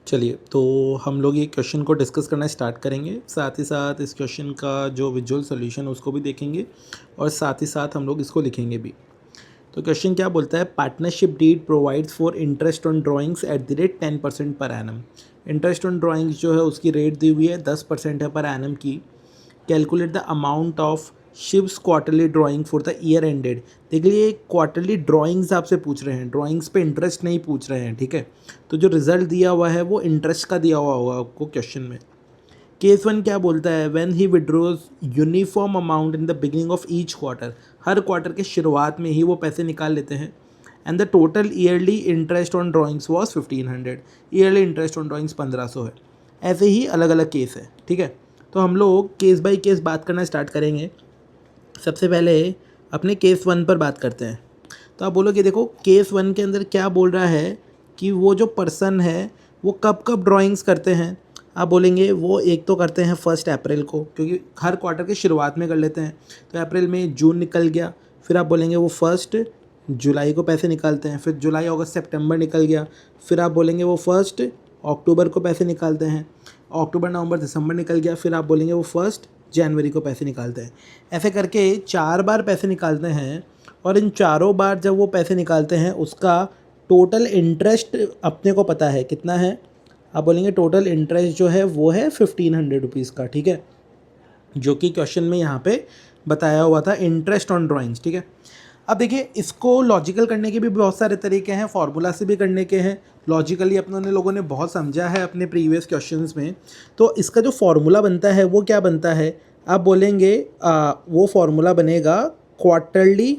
चलिए, तो हम लोग ये क्वेश्चन को डिस्कस करना स्टार्ट करेंगे। साथ ही साथ इस क्वेश्चन का जो विजुअल सॉल्यूशन है उसको भी देखेंगे और साथ ही साथ हम लोग इसको लिखेंगे भी। तो क्वेश्चन क्या बोलता है, partnership deed provides for interest on drawings at the rate 10% per annum. Interest on drawings जो है उसकी रेट दी हुई है 10% है पर एनम की। कैलकुलेट द अमाउंट ऑफ शिव्स quarterly drawing for the year ended. देख लिए क्वार्टरली ड्राइंग्स आपसे पूछ रहे हैं, ड्राइंग्स पे इंटरेस्ट नहीं पूछ रहे हैं, ठीक है। तो जो रिजल्ट दिया हुआ है वो इंटरेस्ट का दिया हुआ होगा आपको क्वेश्चन में। केस वन क्या बोलता है, when he withdraws uniform amount in the beginning of each quarter. हर क्वार्टर के शुरुआत में ही वो पैसे निकाल लेते हैं। And the total yearly interest on drawings was 1500। Yearly interest on drawings 1500 है। ऐसे ही अलग अलग केस है, ठीक है। तो हम लोग केस बाय केस बात करना स्टार्ट करेंगे। सबसे पहले अपने केस वन पर बात करते हैं। तो आप बोलोगे देखो केस वन के अंदर क्या बोल रहा है कि वो जो पर्सन है वो कब कब ड्राइंग्स करते हैं। आप बोलेंगे वो एक तो करते हैं 1 अप्रैल को, क्योंकि हर क्वार्टर की शुरुआत में कर लेते हैं। तो अप्रैल में जून निकल गया, फिर आप बोलेंगे वो 1 जुलाई को पैसे निकालते हैं, फिर जुलाई अगस्त सितंबर निकल गया, फिर आप बोलेंगे वो 1 अक्टूबर को पैसे निकालते हैं, अक्टूबर नवंबर दिसंबर निकल गया, फिर आप बोलेंगे वो 1 जनवरी को पैसे निकालते हैं। ऐसे करके 4 बार पैसे निकालते हैं और इन चारों बार जब वो पैसे निकालते हैं उसका टोटल इंटरेस्ट अपने को पता है कितना है। आप बोलेंगे टोटल इंटरेस्ट जो है वो है 1500 रुपीज़ का, ठीक है, जो कि क्वेश्चन में यहाँ पे बताया हुआ था इंटरेस्ट ऑन ड्राइंग्स, ठीक है। अब देखिए इसको लॉजिकल करने के भी बहुत सारे तरीके हैं, फार्मूला से भी करने के हैं, लॉजिकली अपने लोगों ने बहुत समझा है अपने प्रीवियस क्वेश्चंस में। तो इसका जो फार्मूला बनता है वो क्या बनता है, आप बोलेंगे वो फार्मूला बनेगा क्वार्टरली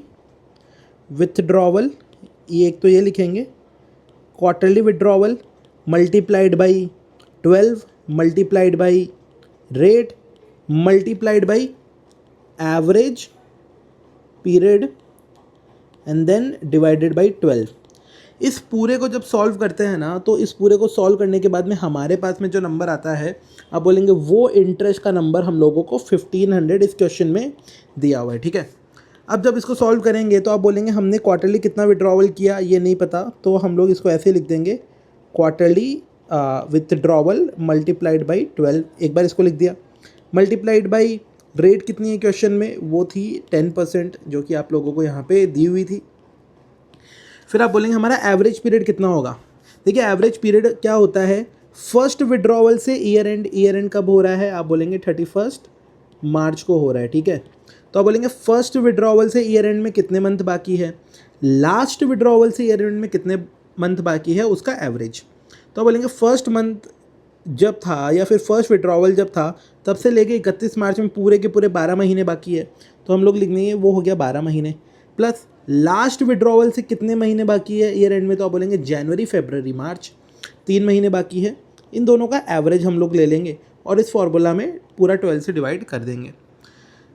विथड्रॉवल। ये एक तो ये लिखेंगे quarterly withdrawal multiplied by 12 multiplied by rate multiplied by average period and then divided by 12। इस पूरे को जब सॉल्व करते हैं ना, तो इस पूरे को सॉल्व करने के बाद में हमारे पास में जो नंबर आता है, आप बोलेंगे वो इंटरेस्ट का नंबर हम लोगों को 1500 इस क्वेश्चन में दिया हुआ है, ठीक है। अब जब इसको सॉल्व करेंगे तो आप बोलेंगे हमने क्वार्टरली कितना विड्रॉवल किया ये नहीं पता, तो हम लोग इसको ऐसे लिख देंगे क्वार्टरली विथड्रॉवल मल्टीप्लाइड बाई 12। एक बार इसको लिख दिया, मल्टीप्लाइड बाई रेट कितनी है क्वेश्चन में, वो थी 10%, जो कि आप लोगों को यहाँ पे दी हुई थी। फिर आप बोलेंगे हमारा एवरेज पीरियड कितना होगा। देखिए एवरेज पीरियड क्या होता है, फर्स्ट विड्रॉवल से ईयर एंड कब हो रहा है, आप बोलेंगे 31 मार्च को हो रहा है, ठीक है। तो आप बोलेंगे फर्स्ट विड्रॉवल से ईयर एंड में कितने मंथ बाकी है, लास्ट विड्रॉवल से ईयर एंड में कितने मंथ बाकी है, उसका एवरेज। तो आप बोलेंगे फर्स्ट मंथ जब था या फिर फर्स्ट विड्रॉवल जब था तब से लेके 31 मार्च में पूरे के पूरे 12 महीने बाकी है, तो हम लोग लिख देंगे वो हो गया 12 महीने। प्लस लास्ट विड्रॉवल से कितने महीने बाकी है ईयर एंड में, तो आप बोलेंगे जनवरी फरवरी मार्च, 3 महीने बाकी है। इन दोनों का एवरेज हम लोग ले लेंगे और इस फॉर्मूला में पूरा 12 से डिवाइड कर देंगे।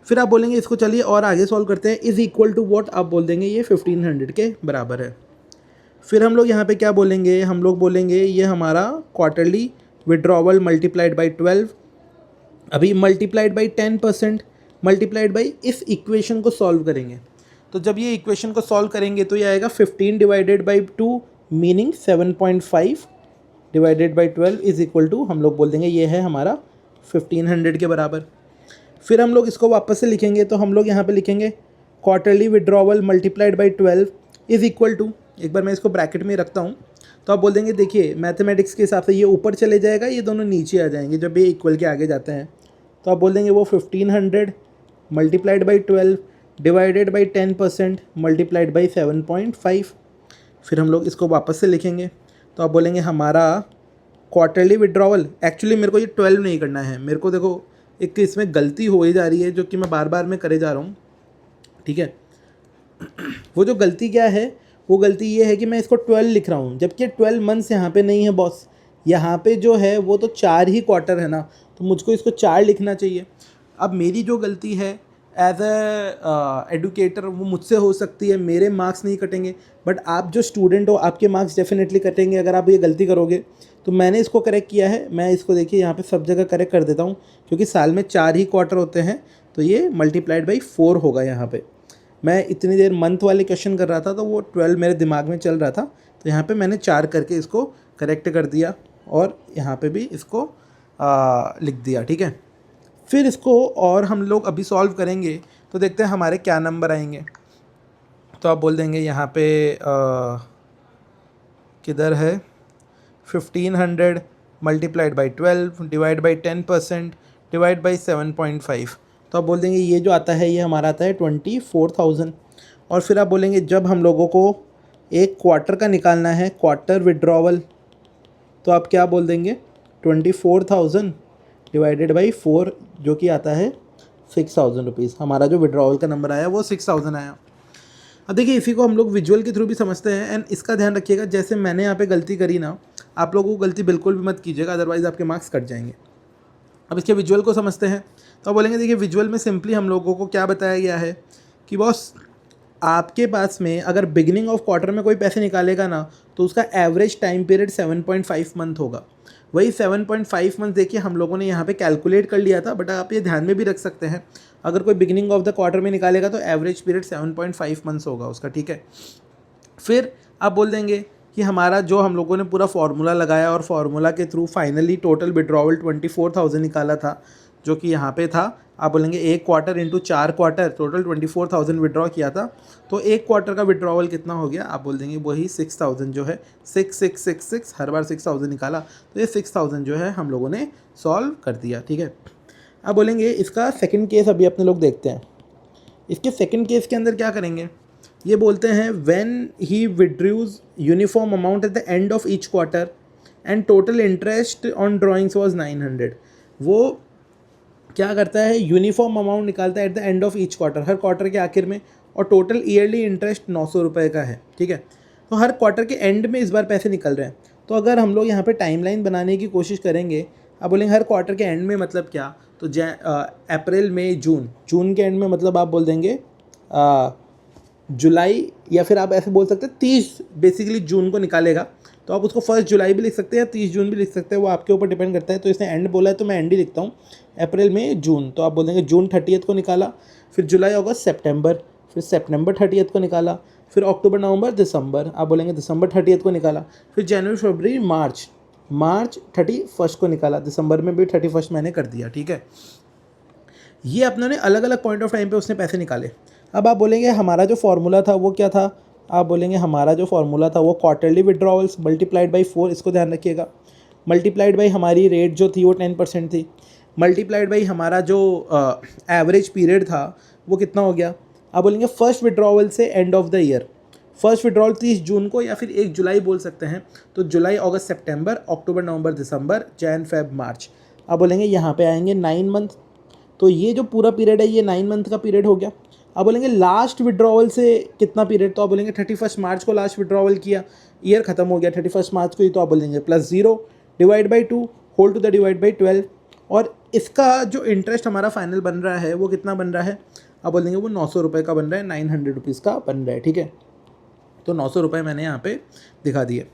फिर आप बोलेंगे इसको चलिए और आगे सॉल्व करते हैं, इज़ इक्वल टू वॉट, आप बोल देंगे ये 1500 के बराबर है। फिर हम लोग यहाँ पे क्या बोलेंगे, हम लोग बोलेंगे ये हमारा क्वार्टरली विड्रॉवल मल्टीप्लाइड बाई 12, अभी मल्टीप्लाइड बाई 10% मल्टीप्लाइड बाई इस इक्वेशन को सॉल्व करेंगे। तो जब ये इक्वेशन को सॉल्व करेंगे तो ये आएगा 15 divided by 2 meaning 7.5 divided by 12 is equal to, हम लोग बोल देंगे ये है हमारा 1500 के बराबर। फिर हम लोग इसको वापस से लिखेंगे, तो हम लोग यहाँ पे लिखेंगे quarterly withdrawal multiplied by 12 is equal to, एक बार मैं इसको ब्रैकेट में रखता हूँ, तो आप बोल देंगे देखिए मैथमेटिक्स के हिसाब से ये ऊपर चले जाएगा, ये दोनों नीचे आ जाएंगे जब ये इक्वल के आगे जाते हैं। तो आप बोल देंगे वो 1500 multiplied by 12 divided by 10% multiplied by 7.5। फिर हम लोग इसको वापस से लिखेंगे, तो आप बोलेंगे हमारा क्वार्टरली विड्रॉवल, एक्चुअली मेरे को ये 12 नहीं करना है, मेरे को देखो एक इसमें गलती हो ही जा रही है जो कि मैं बार बार में करे जा रहा हूँ, ठीक है। वो जो गलती क्या है, वो गलती ये है कि मैं इसको 12 लिख रहा हूँ जबकि 12 मंथ्स यहाँ पे नहीं है बॉस, यहाँ पे जो है वो तो 4 ही क्वार्टर है ना, तो मुझको इसको 4 लिखना चाहिए। अब मेरी जो गलती है एज ए एडुकेटर वो मुझसे हो सकती है, मेरे मार्क्स नहीं कटेंगे, बट आप जो स्टूडेंट हो आपके मार्क्स डेफिनेटली कटेंगे अगर आप ये गलती करोगे। तो मैंने इसको करेक्ट किया है, मैं इसको देखिए यहाँ पे सब जगह करेक्ट कर देता हूँ, क्योंकि साल में 4 ही क्वार्टर होते हैं, तो ये मल्टीप्लाइड बाई 4 होगा। यहाँ पे मैं इतनी देर मंथ वाले क्वेश्चन कर रहा था तो वो 12 मेरे दिमाग में चल रहा था, तो यहाँ पे मैंने 4 करके इसको करेक्ट कर दिया और यहाँ पे भी इसको लिख दिया, ठीक है। फिर इसको और हम लोग अभी सॉल्व करेंगे तो देखते हैं हमारे क्या नंबर आएंगे। तो आप बोल देंगे यहाँ पे किधर है 1500 multiplied by 12 divide by 10% divide by 7.5। तो आप बोल देंगे ये जो आता है ये हमारा आता है 24,000। और फिर आप बोलेंगे जब हम लोगों को एक क्वार्टर का निकालना है, क्वार्टर विड्रॉवल, तो आप क्या बोल देंगे 24,000 डिवाइडेड बाई 4 जो कि आता है 6,000 रुपीज़। हमारा जो विड्रॉवल का नंबर आया वो 6,000 आया। अब देखिए इसी को हम लोग विजुअल के थ्रू भी समझते हैं। एंड इसका ध्यान रखिएगा, जैसे मैंने यहाँ पे गलती करी ना, आप लोगों को गलती बिल्कुल भी मत कीजिएगा, अदरवाइज़ आपके मार्क्स कट जाएंगे। अब इसके विजुअल को समझते हैं। तो आप बोलेंगे देखिए विजुअल में सिंपली हम लोगों को क्या बताया गया है कि बॉस आपके पास में अगर बिगिनिंग ऑफ क्वार्टर में कोई पैसे निकालेगा ना तो उसका एवरेज टाइम पीरियड 7.5 मंथ होगा। वही 7.5 मंथ देखिए हम लोगों ने यहाँ पे कैलकुलेट कर लिया था, बट आप ये ध्यान में भी रख सकते हैं अगर कोई बिगिनिंग ऑफ द क्वार्टर में निकालेगा तो एवरेज पीरियड 7.5 मंथ्स होगा उसका, ठीक है। फिर आप बोल देंगे कि हमारा जो हम लोगों ने पूरा फार्मूला लगाया और फार्मूला के थ्रू फाइनली टोटल विड्रॉवल 24,000 निकाला था, जो कि यहाँ पे था। आप बोलेंगे एक quarter into 4 quarter, total 24,000 withdraw किया था, तो एक क्वार्टर का विड्रॉवल कितना हो गया, आप बोल देंगे वही 6,000 जो है 6,666, हर बार 6,000 निकाला तो ये 6,000 जो है हम लोगों ने सॉल्व कर दिया, ठीक है। अब बोलेंगे इसका सेकंड केस अभी अपने लोग देखते हैं। इसके सेकंड केस के अंदर क्या करेंगे, ये बोलते हैं when he withdraws uniform amount at the end of each quarter and total interest on drawings was 900। वो क्या करता है, यूनिफॉर्म अमाउंट निकालता है at the end of each quarter, हर क्वार्टर के आखिर में, और टोटल ईयरली इंटरेस्ट 900 रुपये का है, ठीक है। तो हर क्वार्टर के एंड में इस बार पैसे निकल रहे हैं। तो अगर हम लोग यहाँ पे टाइमलाइन बनाने की कोशिश करेंगे, आप बोलेंगे हर क्वार्टर के एंड में मतलब क्या, तो अप्रैल मई जून के एंड में मतलब आप बोल देंगे जुलाई, या फिर आप ऐसे बोल सकते हैं 30 बेसिकली जून को निकालेगा, तो आप उसको 1 जुलाई भी लिख सकते हैं या 30 जून भी लिख सकते हैं, वो आपके ऊपर डिपेंड करता है। तो इसने एंड बोला है तो मैं एंड ही लिखता हूँ, अप्रैल में जून, तो आप बोल देंगे जून 30 को निकाला, फिर जुलाई अगस्त सितंबर, फिर सितंबर 30 को निकाला, फिर अक्टूबर नवंबर दिसंबर, आप बोलेंगे दिसंबर 30 को निकाला, फिर जनवरी फरवरी मार्च 31 को निकाला, दिसंबर में भी 31 मैंने कर दिया, ठीक है। ये अपने ने अलग अलग पॉइंट ऑफ टाइम पे उसने पैसे निकाले। अब आप बोलेंगे हमारा जो फार्मूला था वो क्या था, आप बोलेंगे हमारा जो फार्मूला था वो क्वार्टरली विड्रॉवल्स मल्टीप्लाइड बाई 4, इसको ध्यान रखिएगा, मल्टीप्लाइड बाई हमारी रेट जो थी वो 10% थी, मल्टीप्लाइड बाई हमारा जो एवरेज पीरियड था वो कितना हो गया। आप बोलेंगे फर्स्ट विड्रॉवल से end of the year, first withdrawal 30 जून को या फिर 1 जुलाई बोल सकते हैं, तो जुलाई अगस्त सितंबर अक्टूबर नवंबर दिसंबर जैन फेब मार्च। आप बोलेंगे यहाँ पे आएंगे 9 मंथ, तो ये जो पूरा पीरियड है ये 9 मंथ का पीरियड हो गया। आप बोलेंगे लास्ट विड्रॉवल से कितना पीरियड, तो आप बोलेंगे 31 मार्च को लास्ट विड्रॉवल किया, ईयर खत्म हो गया 31 मार्च को ही, तो आप बोलेंगे +0 divide by 2 whole to the divide by 12। और इसका जो इंटरेस्ट हमारा फाइनल बन रहा है वो कितना बन रहा है, आप बोलेंगे वो 900 रुपये का बन रहा है, 900 रुपीज़ का बन रहा है, ठीक है। तो 900 रुपये मैंने यहाँ पे दिखा दिए।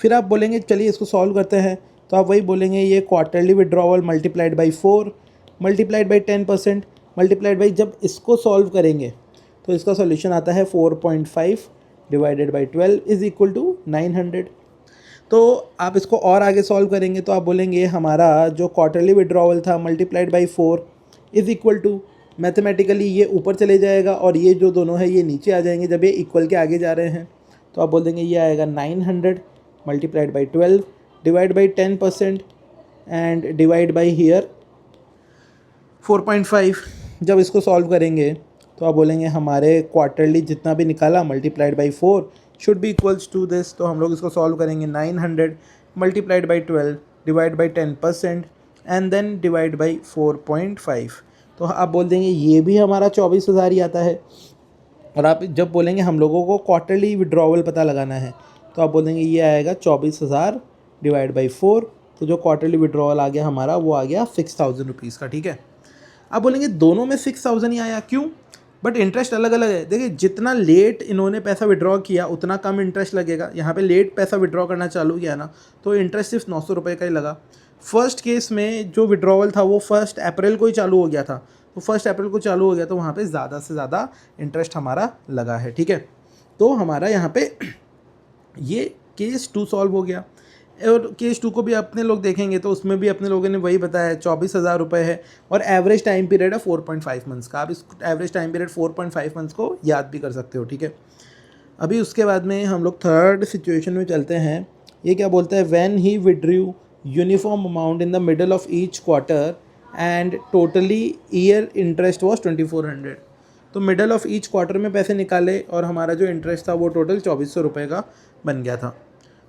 फिर आप बोलेंगे चलिए इसको सॉल्व करते हैं, तो आप वही बोलेंगे ये quarterly withdrawal multiplied by 4 multiplied by 10% multiplied by, जब इसको सॉल्व करेंगे तो इसका सॉल्यूशन आता है 4.5 divided by 12 is equal to 900। तो आप इसको और आगे सॉल्व करेंगे तो आप बोलेंगे हमारा जो क्वार्टरली विड्रॉवल था multiplied by 4 is equal to, mathematically ये ऊपर चले जाएगा और ये जो दोनों है ये नीचे आ जाएंगे जब ये इक्वल के आगे जा रहे हैं, तो आप बोल देंगे ये आएगा 900 multiplied by 12 divide by 10% and divide by here 4.5। जब इसको सॉल्व करेंगे तो आप बोलेंगे हमारे क्वार्टरली जितना भी निकाला multiplied by 4 should be equals to this. तो हम लोग इसको सॉल्व करेंगे 900 multiplied by 12 divide by 10% and then divide by 4.5। तो आप बोल देंगे ये भी हमारा 24,000 ही आता है। और आप जब बोलेंगे हम लोगों को क्वार्टरली विड्रॉवल पता लगाना है तो आप बोल देंगे ये आएगा 24,000 डिवाइड बाई 4, तो जो क्वार्टरली विड्रॉवल आ गया हमारा वो आ गया 6,000 रुपीज़ का, ठीक है। आप बोलेंगे दोनों में 6,000 ही आया क्यों, बट इंटरेस्ट अलग अलग है। देखिए जितना लेट इन्होंने पैसा विड्रॉ किया उतना कम इंटरेस्ट लगेगा। यहाँ पे लेट पैसा विड्रॉ करना चालू किया ना तो इंटरेस्ट सिर्फ 900 रुपये का ही लगा। फर्स्ट केस में जो विड्रॉवल था वो 1 अप्रैल को ही चालू हो गया था, तो 1 अप्रैल को चालू हो गया तो वहाँ पे ज़्यादा से ज़्यादा इंटरेस्ट हमारा लगा है, ठीक है। तो हमारा यहाँ पे ये केस 2 सॉल्व हो गया। और केस 2 को भी अपने लोग देखेंगे तो उसमें भी अपने लोगों ने वही बताया 24,000 रुपये है और एवरेज टाइम पीरियड है 4.5 मंथ्स का। आप इस एवरेज टाइम पीरियड 4.5 मंथ्स को याद भी कर सकते हो, ठीक है। अभी उसके बाद में हम लोग थर्ड सिचुएशन में चलते हैं। ये क्या बोलता है, when he withdrew uniform amount in the middle of each quarter and totally year interest was 2400। तो मिडल ऑफ ईच क्वार्टर में पैसे निकाले और हमारा जो इंटरेस्ट था वो टोटल 2400 रुपये का बन गया था।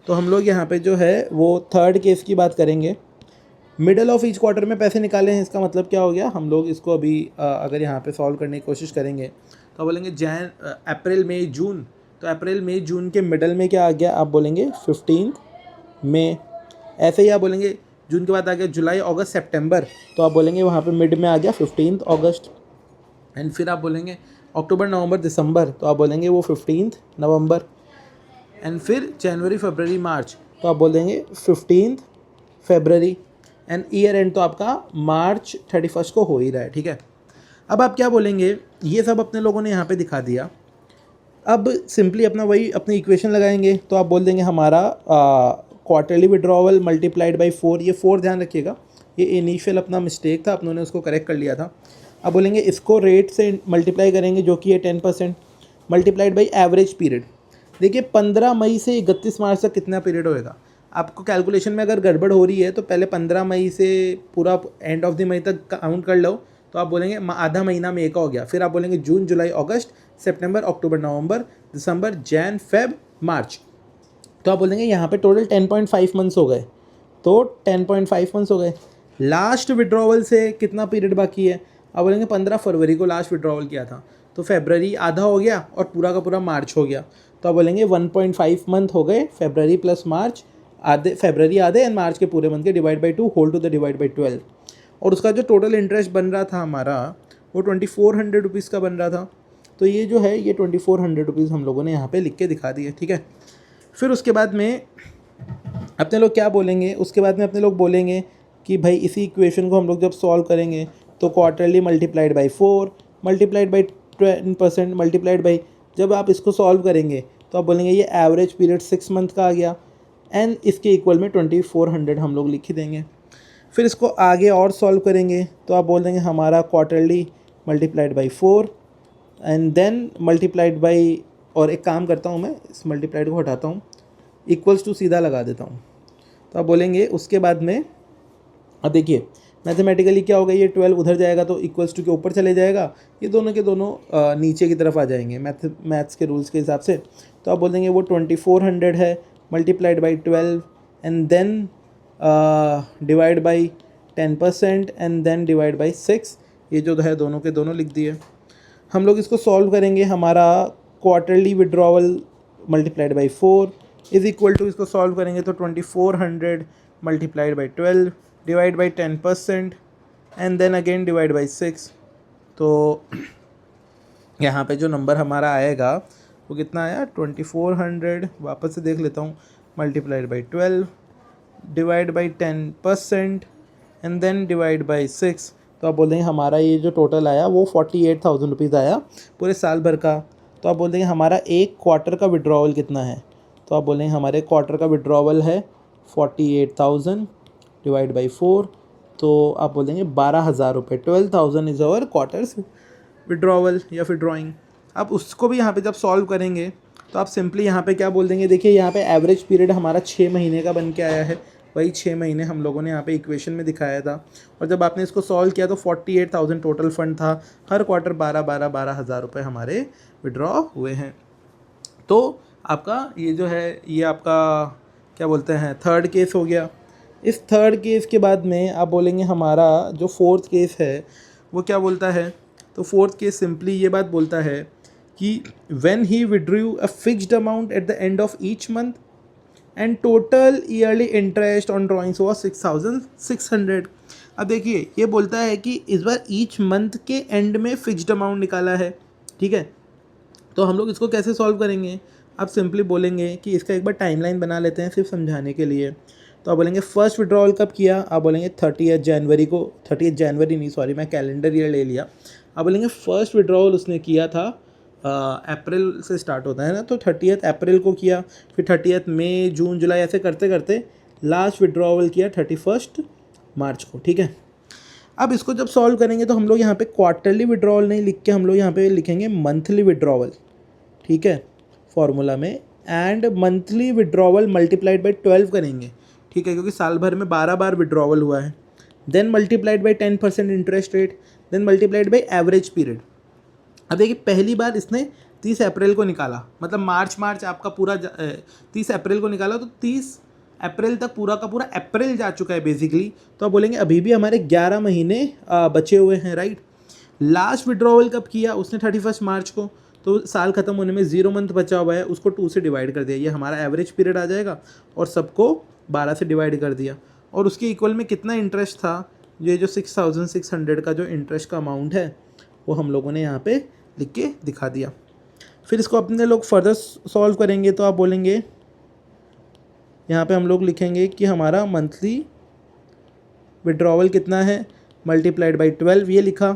तो हम लोग यहाँ पे जो है वो थर्ड केस की बात करेंगे। मिडल ऑफ ईच क्वार्टर में पैसे निकाले हैं, इसका मतलब क्या हो गया, हम लोग इसको अभी अगर यहाँ पे सॉल्व करने की कोशिश करेंगे तो बोलेंगे अप्रैल मई जून। तो अप्रैल मई जून के मिडल में क्या आ गया, आप बोलेंगे 15 मई। ऐसे ही आप बोलेंगे जून के बाद आ गया जुलाई अगस्त सितंबर, तो आप बोलेंगे वहाँ पे मिड में आ गया 15 अगस्त। एंड फिर आप बोलेंगे अक्टूबर नवंबर दिसंबर, तो आप बोलेंगे वो 15 नवंबर। एंड फिर जनवरी फरवरी मार्च, तो आप बोल देंगे 15 फरवरी। एंड ईयर एंड तो आपका मार्च 31 को हो ही रहा है, ठीक है। अब आप क्या बोलेंगे, ये सब अपने लोगों ने यहाँ पे दिखा दिया। अब सिंपली अपना वही अपनी इक्वेशन लगाएंगे, तो आप बोल देंगे हमारा क्वार्टरली विड्रॉवल मल्टीप्लाइड बाई 4। ये 4 ध्यान रखिएगा, ये इनिशियल अपना मिस्टेक था, अपनों ने उसको करेक्ट कर लिया था। अब बोलेंगे इसको रेट से मल्टीप्लाई करेंगे जो कि है 10% मल्टीप्लाइड बाई एवरेज पीरियड। देखिए 15 मई से 31 मार्च तक कितना पीरियड होएगा। आपको कैलकुलेशन में अगर गड़बड़ हो रही है तो पहले 15 मई से पूरा एंड ऑफ द मई तक काउंट कर लो, तो आप बोलेंगे आधा महीना मई का हो गया। फिर आप बोलेंगे जून जुलाई अगस्त सितंबर अक्टूबर नवंबर दिसंबर जैन फेब मार्च, तो आप बोलेंगे यहाँ पे टोटल 10.5 मंथ्स हो गए। तो 10.5 मंथ्स हो गए। लास्ट विड्रॉवल से कितना पीरियड बाकी है, आप बोलेंगे 15 फरवरी को लास्ट विड्रॉवल किया था, तो फरवरी आधा हो गया और पूरा का पूरा मार्च हो गया। तो आप बोलेंगे 1.5 मंथ हो गए, फरवरी प्लस मार्च आधे, फरवरी आधे एंड मार्च के पूरे मंथ के divide by 2 whole to the divide by 12। और उसका जो टोटल इंटरेस्ट बन रहा था हमारा वो 2400 रुपीज़ का बन रहा था। तो ये जो है ये 2400 रुपीज़ हम लोगों ने यहाँ पे लिख के दिखा दिए, ठीक है। फिर उसके बाद में अपने लोग क्या बोलेंगे, उसके बाद में अपने लोग बोलेंगे कि भाई इसी इक्वेशन को हम लोग जब सॉल्व करेंगे तो quarterly multiplied by 4 multiplied by 10% multiplied by, जब आप इसको सॉल्व करेंगे तो आप बोलेंगे ये एवरेज पीरियड 6 मंथ का आ गया एंड इसके इक्वल में 2400 हम लोग लिख ही देंगे। फिर इसको आगे और सॉल्व करेंगे तो आप बोल देंगे हमारा quarterly multiplied by 4 and then multiplied by, और एक काम करता हूँ मैं इस मल्टीप्लाइड को हटाता हूँ, इक्वल्स टू सीधा लगा देता हूँ। तो आप बोलेंगे उसके बाद में, अब देखिए मैथमेटिकली क्या होगा, ये 12 उधर जाएगा तो इक्वल्स टू के ऊपर चले जाएगा, ये दोनों के दोनों नीचे की तरफ आ जाएंगे मैथ्स के रूल्स के हिसाब से। तो आप बोल देंगे वो 2400 है multiplied by 12 and then divide by 10% and then divide by 6। ये जो है दोनों के दोनों लिख दिए। हम लोग इसको सॉल्व करेंगे, हमारा quarterly withdrawal multiplied by 4 is equal to, इसको सॉल्व करेंगे तो 2400 multiplied by 12 divide by 10% and then again divide by 6। तो यहाँ पे जो नंबर हमारा आएगा वो कितना आया, 2400, वापस से देख लेता हूँ, multiplied by 12 divide by 10% and then divide by 6। तो आप बोल देंगे हमारा ये जो टोटल आया वो 48,000 रुपीज़ आया पूरे साल भर का। तो आप बोल देंगे हमारा एक क्वार्टर का विड्रॉवल कितना है, तो आप बोलेंगे हमारे क्वार्टर का विड्रॉवल है 48,000 डिवाइड बाई 4, तो आप बोल देंगे 12,000 रुपये। 12,000 इज़ आवर क्वार्टर्स विड्रॉवल या फिर ड्राइंग। आप उसको भी यहाँ पे जब सॉल्व करेंगे तो आप सिंपली यहाँ पे क्या बोल देंगे, देखिए यहाँ पे एवरेज पीरियड हमारा 6 महीने का बन के आया है, वही 6 महीने हम लोगों ने यहाँ पे इक्वेशन में दिखाया था। और जब आपने इसको सॉल्व किया तो 48,000 टोटल फंड था, हर क्वार्टर 12,000 रुपये हमारे विड्रॉ हुए हैं। तो आपका ये जो है ये आपका क्या बोलते हैं थर्ड केस हो गया। इस थर्ड केस के बाद में आप बोलेंगे हमारा जो फोर्थ केस है वो क्या बोलता है, तो फोर्थ केस सिंपली ये बात बोलता है कि when he withdrew a fixed amount at the end of each month and total yearly interest on drawings हुआ 6,600। अब देखिए ये बोलता है कि इस बार ईच मंथ के एंड में फिक्स्ड अमाउंट निकाला है, ठीक है। तो हम लोग इसको कैसे सॉल्व करेंगे, आप सिंपली बोलेंगे कि इसका एक बार टाइमलाइन बना लेते हैं सिर्फ समझाने के लिए। तो आप बोलेंगे फर्स्ट विड्रॉल कब किया, आप बोलेंगे 30 जनवरी को, 30 जनवरी नहीं सॉरी मैं कैलेंडर ईयर ले लिया। आप बोलेंगे फर्स्ट विड्रॉल उसने किया था अप्रैल से स्टार्ट होता है ना, तो 30 अप्रैल को किया, फिर 30 मई जून जुलाई ऐसे करते करते लास्ट विड्रॉवल किया 31 मार्च को, ठीक है। अब इसको जब सॉल्व करेंगे तो हम लोग यहाँ पे क्वार्टरली विड्रॉवल नहीं लिख के हम लोग यहाँ पे लिखेंगे मंथली विड्रॉवल, ठीक है, फॉर्मूला में। And monthly withdrawal multiplied by 12 करेंगे, ठीक है, क्योंकि साल भर में 12 बार विड्रॉवल हुआ है। Then multiplied by 10% interest rate, then multiplied by average period. अब देखिए पहली बार इसने 30 अप्रैल को निकाला, मतलब मार्च आपका पूरा 30 अप्रैल को निकाला, तो 30 अप्रैल तक पूरा का पूरा अप्रैल जा चुका है बेसिकली। तो आप बोलेंगे अभी भी हमारे 11 महीने बचे हुए हैं, राइट। लास्ट विड्रॉवल कब किया उसने 31 मार्च को, तो साल खत्म होने में 0 मंथ बचा हुआ है, उसको 2 से डिवाइड कर दिया, ये हमारा एवरेज पीरियड आ जाएगा, और सबको 12 से डिवाइड कर दिया। और उसके इक्वल में कितना इंटरेस्ट था, ये जो 6600 का जो इंटरेस्ट का अमाउंट है वो हम लोगों ने यहाँ पे लिख के दिखा दिया। फिर इसको अपने लोग फर्दर सॉल्व करेंगे, तो आप बोलेंगे यहाँ पे हम लोग लिखेंगे कि हमारा मंथली विड्रॉवल कितना है, मल्टीप्लाइड बाई 12 ये लिखा,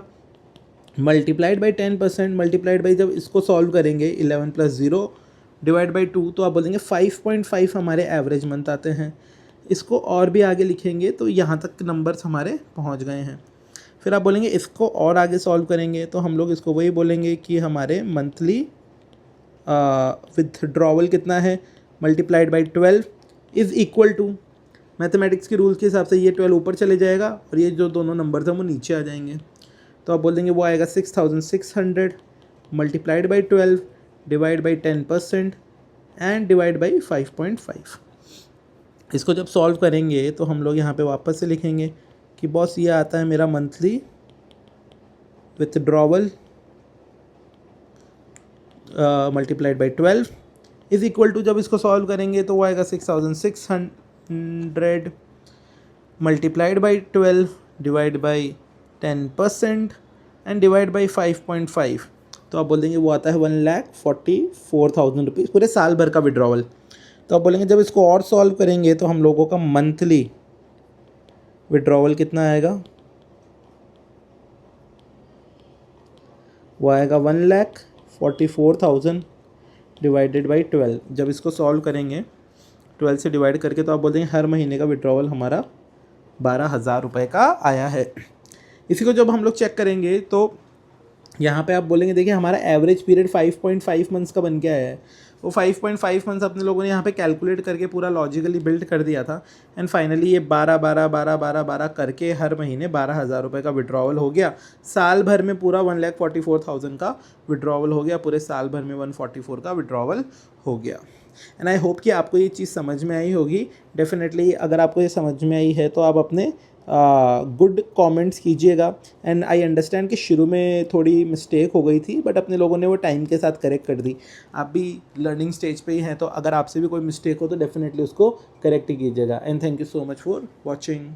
मल्टीप्लाइड बाई 10%, मल्टीप्लाइड बाई जब इसको सॉल्व करेंगे 11 + 0 डिवाइड बाई 2, तो आप बोलेंगे 5.5 हमारे एवरेज मंथ आते हैं। इसको और भी आगे लिखेंगे तो यहाँ तक नंबर्स हमारे पहुँच गए हैं। फिर आप बोलेंगे इसको और आगे सॉल्व करेंगे, तो हम लोग इसको वही बोलेंगे कि हमारे मंथली विथड्रॉवल कितना है, multiplied by 12 is equal to, mathematics के रूल्स के हिसाब से ये 12 ऊपर चले जाएगा और ये जो दोनों नंबर हैं वो नीचे आ जाएंगे। तो आप बोल देंगे वो आएगा 6600 multiplied by 12 divide by 10% and divide by 5.5। इसको जब सॉल्व करेंगे तो हम लोग यहाँ पे वापस से लिखेंगे कि बॉस ये आता है मेरा monthly withdrawal multiplied by 12 is equal to, जब इसको सॉल्व करेंगे तो वो आएगा 6600 multiplied by 12 divide by 10% and divide by 5.5। तो आप बोल देंगे वो आता है 1,44,000 रुपीज़ पूरे साल भर का विड्रॉवल। तो आप बोलेंगे जब इसको और सॉल्व करेंगे तो हम लोगों का मंथली विड्रॉवल कितना आएगा, वो आएगा 1,44,000 डिवाइडेड बाई 12। जब इसको सॉल्व करेंगे 12 से डिवाइड करके, तो आप बोल देंगे हर महीने का विड्रॉवल हमारा 12,000 रुपये का आया है। इसी को जब हम लोग चेक करेंगे तो यहाँ पे आप बोलेंगे देखिए हमारा एवरेज पीरियड 5.5 मंथ्स का बन के आया है। वो 5.5 मंथ्स अपने लोगों ने यहाँ पे कैलकुलेट करके पूरा लॉजिकली बिल्ड कर दिया था, एंड फाइनली ये 12 करके हर महीने 12,000 रुपये का विड्रॉवल हो गया। साल भर में पूरा 1,44,000 का विड्रॉवल हो गया, पूरे साल भर में 144 का विड्रॉवल हो गया। एंड आई होप कि आपको ये चीज़ समझ में आई होगी। डेफिनेटली अगर आपको ये समझ में आई है तो आप अपने गुड कमेंट्स कीजिएगा। एंड आई अंडरस्टैंड कि शुरू में थोड़ी मिस्टेक हो गई थी, बट अपने लोगों ने वो टाइम के साथ करेक्ट कर दी। आप भी लर्निंग स्टेज पे ही हैं, तो अगर आपसे भी कोई मिस्टेक हो तो डेफिनेटली उसको करेक्ट कीजिएगा। And thank you so much for watching.